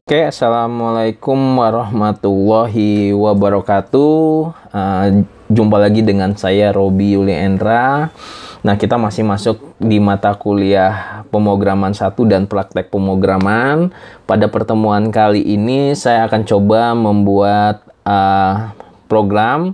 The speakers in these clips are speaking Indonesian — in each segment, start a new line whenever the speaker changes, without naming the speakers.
Oke, assalamualaikum warahmatullahi wabarakatuh. Jumpa lagi dengan saya Robi Yuli Endra. Nah, kita masih masuk di mata kuliah pemrograman 1 dan praktek pemrograman. Pada pertemuan kali ini saya akan coba membuat program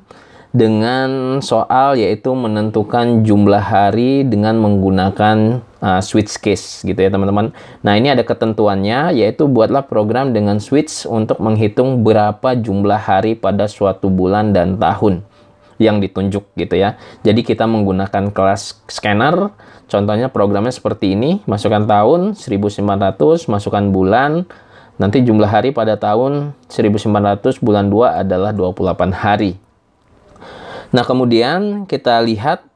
dengan soal yaitu menentukan jumlah hari dengan menggunakan switch case gitu ya teman-teman. Nah, ini ada ketentuannya, yaitu buatlah program dengan switch untuk menghitung berapa jumlah hari pada suatu bulan dan tahun yang ditunjuk gitu ya. Jadi kita menggunakan kelas scanner. Contohnya programnya seperti ini, masukkan tahun 1900, masukkan bulan. Nanti jumlah hari pada tahun 1900 bulan 2 adalah 28 hari. Nah, kemudian kita lihat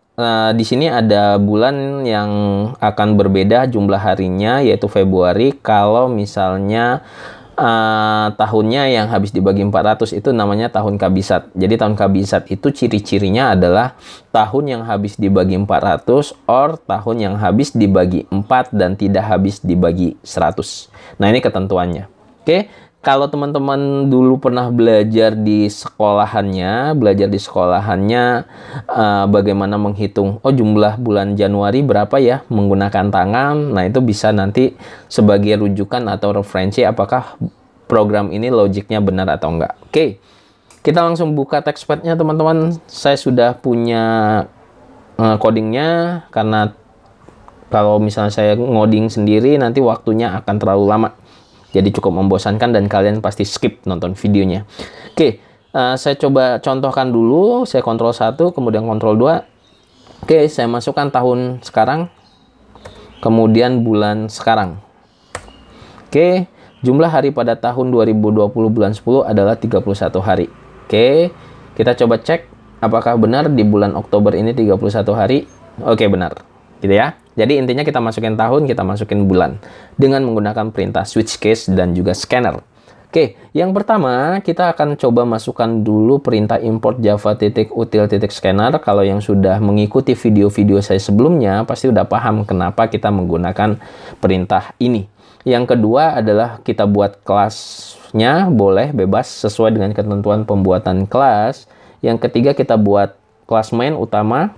di sini ada bulan yang akan berbeda jumlah harinya, yaitu Februari. Kalau misalnya tahunnya yang habis dibagi 400 itu namanya tahun kabisat. Jadi tahun kabisat itu ciri-cirinya adalah tahun yang habis dibagi 400 or tahun yang habis dibagi 4 dan tidak habis dibagi 100. Nah, ini ketentuannya. Oke. Kalau teman-teman dulu pernah belajar di sekolahannya, bagaimana menghitung, jumlah bulan Januari berapa ya menggunakan tangan. Nah, itu bisa nanti sebagai rujukan atau referensi apakah program ini logiknya benar atau enggak. Oke, kita langsung buka textpad-nya teman-teman. Saya sudah punya codingnya, karena kalau misalnya saya ngoding sendiri nanti waktunya akan terlalu lama. Jadi cukup membosankan dan kalian pasti skip nonton videonya. Oke, saya coba contohkan dulu. Saya Ctrl 1, kemudian Ctrl 2. Oke, saya masukkan tahun sekarang, kemudian bulan sekarang. Oke, jumlah hari pada tahun 2020 bulan 10 adalah 31 hari. Oke, kita coba cek apakah benar di bulan Oktober ini 31 hari. Oke, benar. Gitu ya. Jadi intinya kita masukin tahun, kita masukin bulan dengan menggunakan perintah switch case dan juga scanner. Oke, yang pertama kita akan coba masukkan dulu perintah import java.util.scanner. Kalau yang sudah mengikuti video-video saya sebelumnya pasti udah paham kenapa kita menggunakan perintah ini. Yang kedua adalah kita buat kelasnya, boleh bebas sesuai dengan ketentuan pembuatan kelas. Yang ketiga kita buat kelas main utama.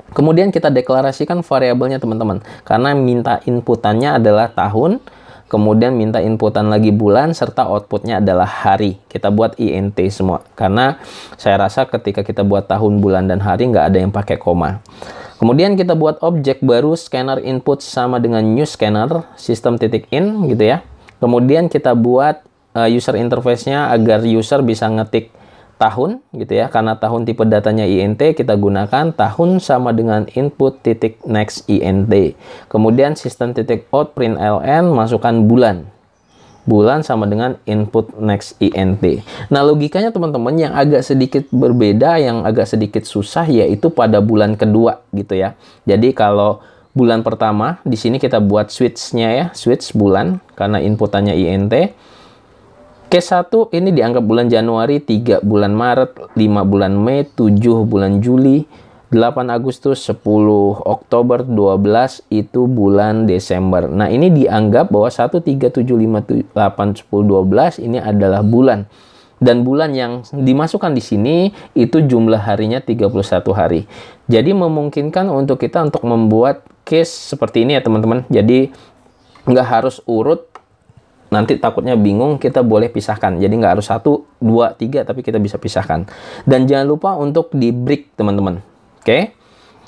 Kemudian kita deklarasikan variabelnya teman-teman, karena minta inputannya adalah tahun, kemudian minta inputan lagi bulan, serta outputnya adalah hari. Kita buat int semua, karena saya rasa ketika kita buat tahun, bulan, dan hari nggak ada yang pakai koma. Kemudian kita buat objek baru, scanner input sama dengan new scanner, system.in gitu ya. Kemudian kita buat user interface-nya agar user bisa ngetik tahun gitu ya, karena tahun tipe datanya int, kita gunakan tahun sama dengan input titik next int. Kemudian system.out println, masukkan bulan sama dengan input next int. Nah, logikanya teman-teman yang agak sedikit berbeda, yang agak sedikit susah, yaitu pada bulan kedua gitu ya. Jadi kalau bulan pertama di sini kita buat switch-nya ya, switch bulan karena inputannya int. Case 1 ini dianggap bulan Januari, 3 bulan Maret, 5 bulan Mei, 7 bulan Juli, 8 Agustus, 10 Oktober, 12 itu bulan Desember. Nah, ini dianggap bahwa 1, 3, 7, 5, 8, 10, 12 ini adalah bulan. Dan bulan yang dimasukkan di sini itu jumlah harinya 31 hari. Jadi memungkinkan untuk kita untuk membuat case seperti ini ya teman-teman. Jadi nggak harus urut. Nanti takutnya bingung, kita boleh pisahkan. Jadi nggak harus 1, 2, 3, tapi kita bisa pisahkan. Dan jangan lupa untuk di break, teman-teman. Oke.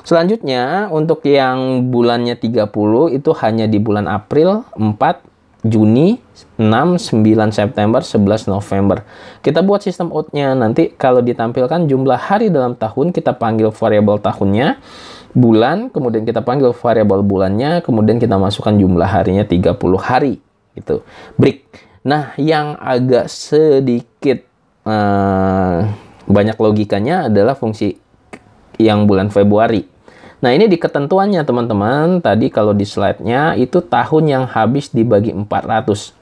Selanjutnya, untuk yang bulannya 30, itu hanya di bulan April, 4, Juni, 6, 9 September, 11 November. Kita buat sistem out-nya. Nanti kalau ditampilkan jumlah hari dalam tahun, kita panggil variabel tahunnya, bulan, kemudian kita panggil variabel bulannya, kemudian kita masukkan jumlah harinya 30 hari. Itu break. Nah, yang agak sedikit banyak logikanya adalah fungsi yang bulan Februari. Nah, ini di ketentuannya teman-teman. Tadi kalau di slide-nya itu tahun yang habis dibagi 400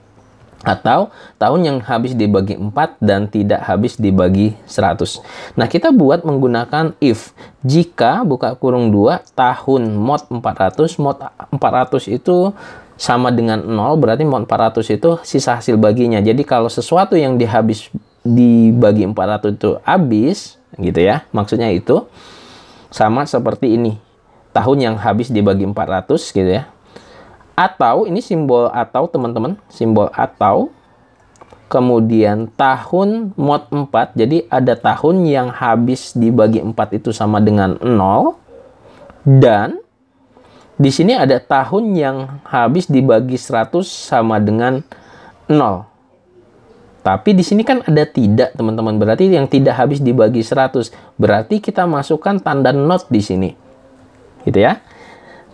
atau tahun yang habis dibagi 4 dan tidak habis dibagi 100. Nah, kita buat menggunakan if. Jika buka kurung 2 tahun mod 400 itu sama dengan 0, berarti mod 400 itu sisa hasil baginya. Jadi kalau sesuatu yang dibagi 400 itu habis, gitu ya, maksudnya itu sama seperti ini. Tahun yang habis dibagi 400, gitu ya. Atau, ini simbol atau teman-teman, simbol atau. Kemudian tahun mod 4, jadi ada tahun yang habis dibagi 4 itu sama dengan 0. Dan di sini ada tahun yang habis dibagi 100 sama dengan 0. Tapi di sini kan ada tidak, teman-teman. Berarti yang tidak habis dibagi 100. Berarti kita masukkan tanda not di sini. Gitu ya.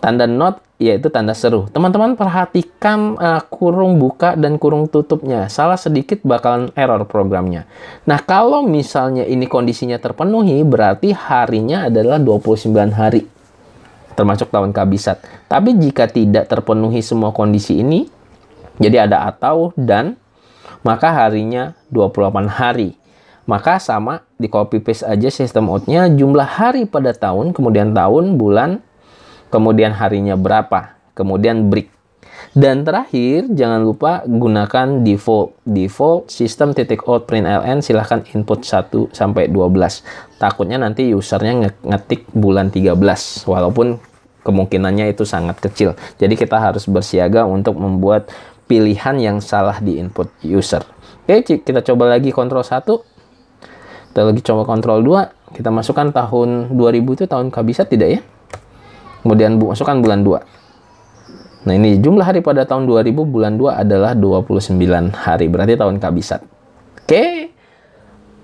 Tanda not yaitu tanda seru. Teman-teman perhatikan kurung buka dan kurung tutupnya. Salah sedikit bakalan error programnya. Nah, kalau misalnya ini kondisinya terpenuhi, berarti harinya adalah 29 hari. Termasuk tahun kabisat. Tapi jika tidak terpenuhi semua kondisi ini, jadi ada atau dan, maka harinya 28 hari. Maka sama, di copy paste aja sistem outnya, jumlah hari pada tahun, kemudian tahun, bulan, kemudian harinya berapa, kemudian break. Dan terakhir, jangan lupa gunakan default. Default sistem .out println, silahkan input 1 sampai 12. Takutnya nanti usernya ngetik bulan 13, walaupun kemungkinannya itu sangat kecil. Jadi kita harus bersiaga untuk membuat pilihan yang salah di input user. Oke, kita coba lagi kontrol 1. Kita lagi coba kontrol 2. Kita masukkan tahun 2000 itu tahun kabisat tidak ya? Kemudian masukkan bulan 2. Nah, ini jumlah hari pada tahun 2000, bulan 2 adalah 29 hari. Berarti tahun kabisat. Oke.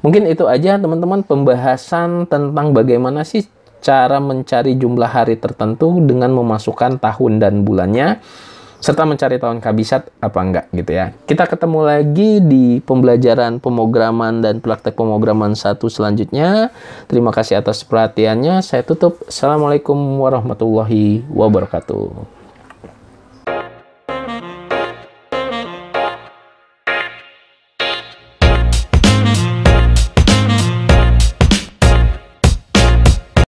Mungkin itu aja teman-teman pembahasan tentang bagaimana sih cara mencari jumlah hari tertentu dengan memasukkan tahun dan bulannya, serta mencari tahun kabisat apa enggak gitu ya. Kita ketemu lagi di pembelajaran pemrograman dan praktek pemrograman 1 selanjutnya. Terima kasih atas perhatiannya. Saya tutup. Assalamualaikum warahmatullahi wabarakatuh.